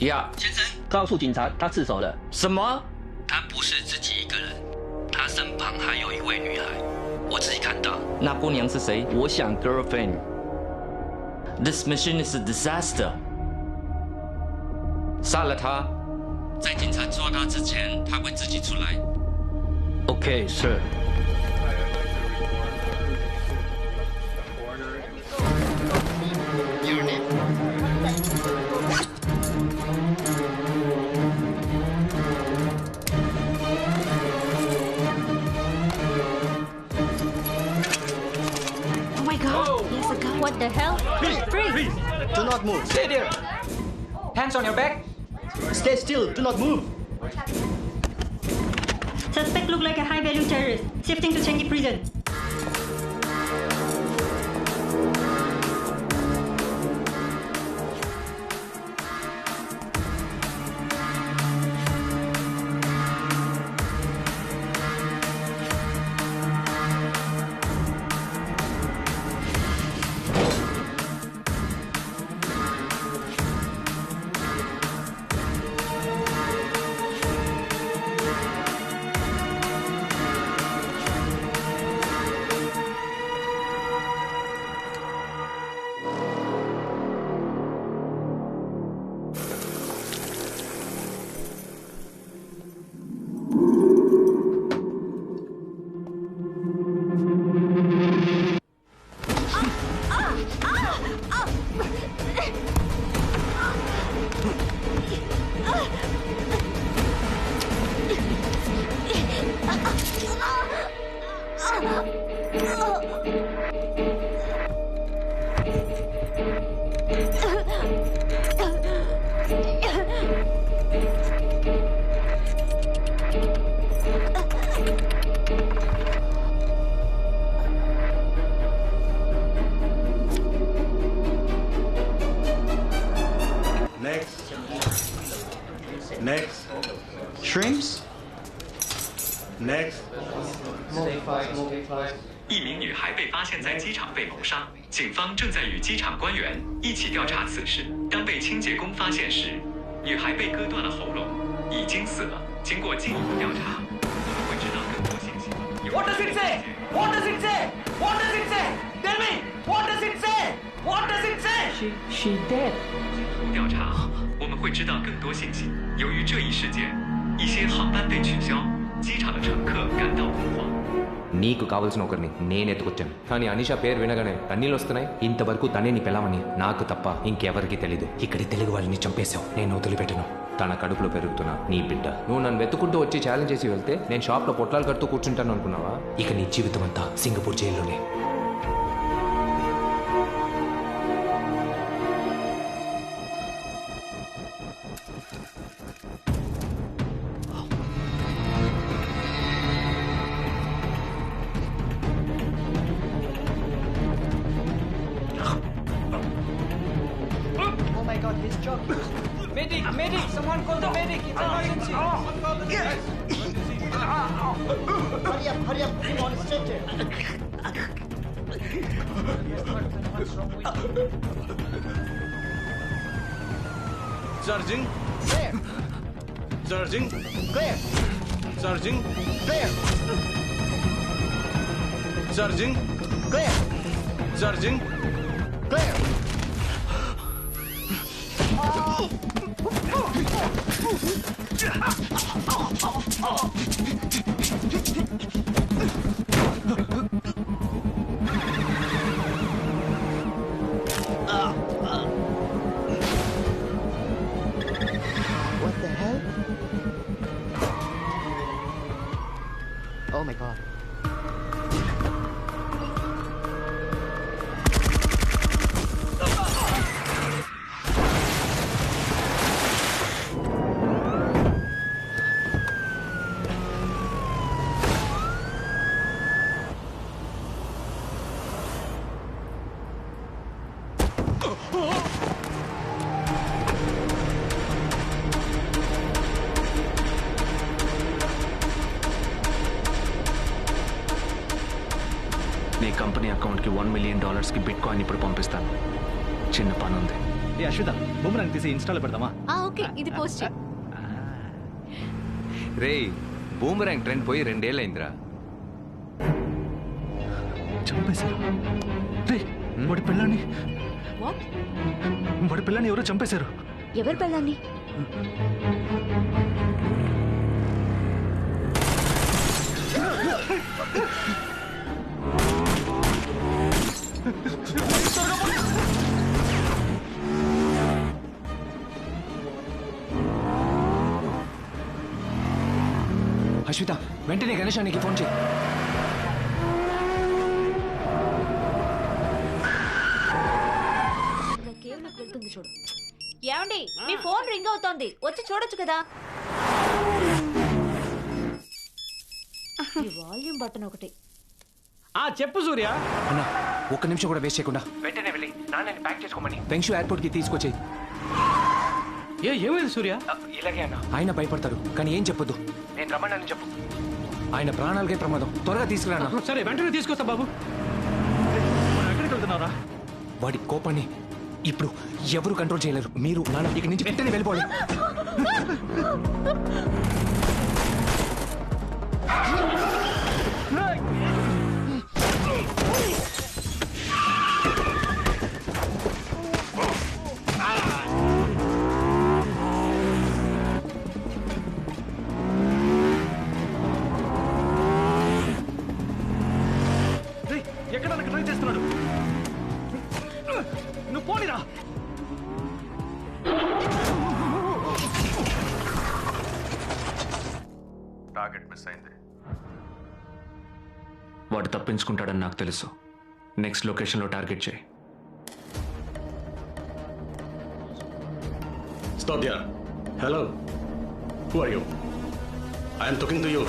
呀，先生，告诉警察他自首了。什么？他不是自己一个人，他身旁还有一位女孩，我自己看到。那姑娘是谁？我想 girlfriend。This mission is a disaster。杀了他，在警察抓他之前，他会自己出来。OK, sir. Your name? Oh my God! There's a gun. What the hell? Freeze! Do not move. Stay there. Hands on your back. Stay still. Do not move. Suspect look like a high-value terrorist. Shifting to Changi prison. Next. Shrimps? Next. 一名女孩被发现在机场被谋杀，警方正在与机场官员一起调查此事。当被清洁工发现时，女孩被割断了喉咙，已经死了。经过进一步调查，我们会知道更多信息。What does it say? What does it say? What does it say? Tell me. What does it say? What does it say? She dead. 调查，我们会知道更多信息。由于这一事件，一些航班被取消，机场的乘客感到恐慌。నీకు కావాల్సిన ఒకరిని నేను ఎత్తుకొచ్చాను, కానీ అనిషా పేరు వినగానే కన్నీళ్ళు వస్తున్నాయి. ఇంతవరకు తనే నీ పిల్లవని నాకు తప్ప ఇంకెవరికి తెలీదు. ఇక్కడి తెలుగు వాళ్ళని చంపేశావు, నేను వదిలిపెట్టను. తన కడుపులో పెరుగుతున్నా నీ బిడ్డ. నువ్వు నన్ను వెతుకుంటూ వచ్చి ఛాలెంజ్ చేసి వెళ్తే నేను షాప్లో పొట్లాలు కడుతూ కూర్చుంటాను అనుకున్నావా? ఇక నీ జీవితం అంతా సింగపూర్ జైల్లోనే. Medic! Medic! Someone call the medic! It's emergency! Hurry up, put him on stretcher. Charging. Clear. Charging. Clear. Charging. Clear. Charging. Clear. Charging. Clear. What the hell? Oh my God. నీ company అకౌంట్కి $1 million bit coin ఇప్పుడు పంపిస్తాను. చిన్న పని ఉంది. ఏ Ashwitha boomerang తీసి ఇన్స్టాలో పెడదామా? ఓకే ఇది పోస్ట్ చేయి. రే బూమరాంగ్ ట్రెండ్ పోయి 2 ఏళ్ళైందిరా. చంపేశారు. రే వాడి పిల్లని వాట్? వాడి పిల్లని ఎవరో చంపేశారు. ఎవరు పెళ్ళాన్ని? అశ్విత వెంటనే గణేశానికి ఫోన్ చేయి. వెళ్తుంది చూడు. ఏమండి మీ ఫోన్ రింగ్ అవుతోంది, వచ్చి చూడొచ్చు కదా. ఈ వాల్యూమ్ బటన్ ఒకటి. చెప్పు సూర్య. అన్న 1 నిమిషం కూడా వేస్ట్ చేయకుండా వెంటనే వెళ్ళి నాన్నని ప్యాక్ చేసుకోమని బెంక్షు ఎయిర్పోర్ట్ కి తీసుకొచ్చేయి. ఏమైంది సూర్య? ఇలాగే అన్న. ఆయన భయపడతారు కానీ ఏం చెప్పొద్దు. నేను రమ్మన్నానని చెప్పు. ఆయన ప్రాణాలకే ప్రమాదం. త్వరగా తీసుకురా. సరే వెంటనే తీసుకొస్తా బాబు. ఎక్కడికి వెళ్తున్నారా? వాడి కోపాన్ని ఇప్పుడు ఎవరు కంట్రోల్ చేయలేరు. మీరు నాన్న ఇక్కడి నుంచి వెంటనే వెళ్ళిపోవాలి. ఎక్కడ ట్రై చేస్తున్నాడు? నువ్వు పోనిరా. టార్గెట్ మిస్ అయింది. వాడు తప్పించుకుంటాడని నాకు తెలుసు. నెక్స్ట్ లొకేషన్లో టార్గెట్ చేయి. Stop there. Hello. Who are you? I am talking to you.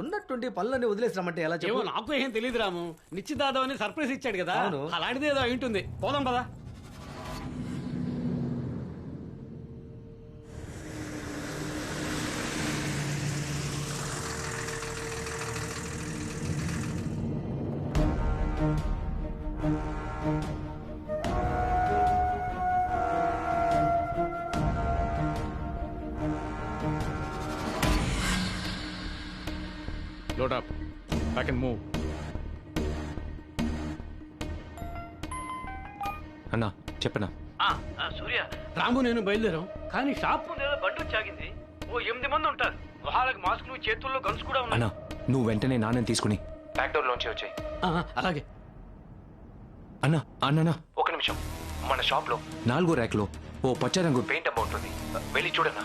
ఉన్నట్టుండి పనులన్నీ వదిలేసి రమ్మంటే ఎలా చెప్పు? నాకు ఏం తెలియదు రాము. నిశ్చితార్థం అని సర్ప్రైజ్ ఇచ్చాడు కదా, అలాంటిది ఏదో అయి ఉంటుంది. పోదాం పదా. Load up. Back and move. అన్నా చెప్పనా? సూర్య, రాము నేను బయలుదేరాం, కానీ షాప్ ముందు ఏదో బండి వచ్చాగింది. ఓ 8 మంది ఉంటారు. మొహాలకు మాస్కులు, చేతుల్లో గన్స్ కూడా ఉన్నాయి. అన్నా నువ్వు వెంటనే నాన్నని తీసుకుని బ్యాక్ డోర్ లోంచి వచ్చాయి. అలాగే. అన్నా అన్నా ఒక నిమిషం. మన షాప్ లో 4వ ర్యాక్ లో ఓ పచ్చ రంగు పెయింట్ డబ్బా ఉంటుంది, వెళ్ళి చూడన్నా.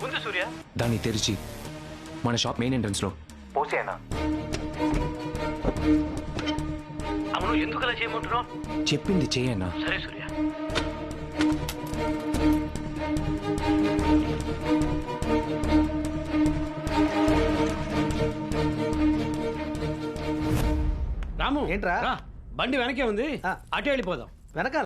ఉంది సూర్య. దాన్ని తెరిచి మన షాప్ మెయిన్ ఎంట్రన్స్ లో పోసేయన్నా. అవును, ఎందుకు అలా చేయమంటున్నావు? చెప్పింది చేయన్నా. సరే సూర్య. రాము ఏంట్రా? బండి వెనకే ఉంది, అటే వెళ్ళిపోదాం. వెనకాల